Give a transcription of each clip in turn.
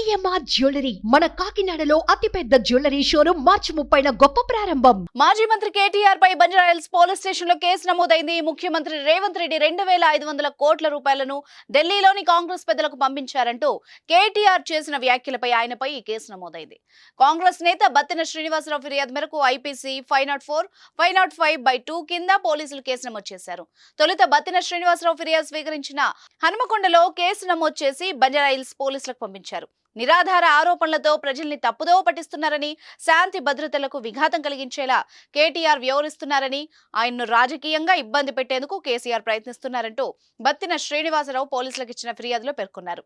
CMR jewellery మన కాకినాడలో అతిపెద్ద జ్యువెలరీ షోరూం మార్చి 30న గొప్ప ప్రారంభం. మాజీ మంత్రి కేటీఆర్ పై బంజారాహిల్స్ పోలీస్ స్టేషన్ లో కేసు నమోదైంది. ముఖ్యమంత్రి రేవంత్ రెడ్డి 2500 కోట్ల రూపాయలను ఢిల్లీలోని కాంగ్రెస్ పెద్దలకు పంపించారంటూ కేటీఆర్ చేసిన వ్యాఖ్యలపై ఆయనపై ఈ కేసు నమోదైంది. కాంగ్రెస్ నేత బత్తిన శ్రీనివాసరావు ఫిర్యాదు మేరకు ఐపీసీ 504, 505/2 కింద పోలీసులు కేసు నమోదు చేశారు. తొలుత బత్తిన శ్రీనివాసరావు ఫిర్యాదు స్వీకరించిన హనుమకొండలో కేసు నమోదు చేసి బంజారాహిల్స్ పోలీసులకు పంపించారు. నిరాధార ఆరోపణలతో ప్రజల్ని తప్పుదోవ పట్టిస్తున్నారని, శాంతి భద్రతలకు విఘాతం కలిగించేలా కేటీఆర్ వ్యవహరిస్తున్నారని, ఆయన్ను రాజకీయంగా ఇబ్బంది పెట్టేందుకు కేసీఆర్ ప్రయత్నిస్తున్నారంటూ బత్తిన శ్రీనివాసరావు పోలీసులకు ఇచ్చిన ఫిర్యాదులో పేర్కొన్నారు.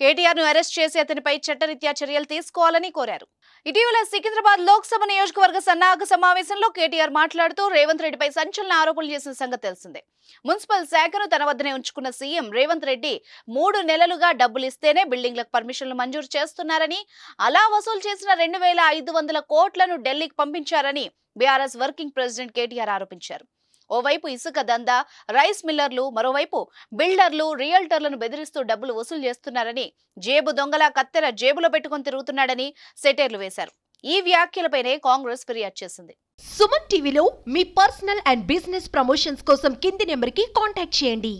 కేటీఆర్ ను అరెస్ట్ చేసి అతనిపై చట్టరీత్యా చర్యలు తీసుకోవాలని కోరారు. ఇటీవల సికింద్రాబాద్ లోక్సభ నియోజకవర్గ సన్నాహక సమావేశంలో కేటీఆర్ మాట్లాడుతూ రేవంత్ రెడ్డిపై సంచలన ఆరోపణలు చేసిన సంగతి తెలిసిందే. మున్సిపల్ శాఖను తన వద్దనే ఉంచుకున్న సీఎం రేవంత్ రెడ్డి 3 నెలలుగా డబ్బులు ఇస్తేనే బిల్డింగ్లకు పర్మిషన్లు మంజూరు చేస్తున్నారని, అలా వసూలు చేసిన 2500 కోట్లను ఢిల్లీకి పంపించారని బీఆర్ఎస్ వర్కింగ్ ప్రెసిడెంట్ కేటీఆర్ ఆరోపించారు. ఓవైపు ఇసుక దందా, రైస్ మిల్లర్లు, మరోవైపు బిల్డర్లు, రియల్టర్లను బెదిరిస్తూ డబ్బులు వసూలు చేస్తున్నారని, జేబు దొంగల కత్తెర జేబులో పెట్టుకుని తిరుగుతున్నాడని సెటైర్లు వేశారు. ఈ వ్యాఖ్యలపైనే కాంగ్రెస్ ఫిర్యాదు చేసింది. సుమన్ టీవీలో మీ పర్సనల్ అండ్ బిజినెస్ ప్రమోషన్స్ కోసం కింది నెంబర్కి కాంటాక్ట్ చేయండి.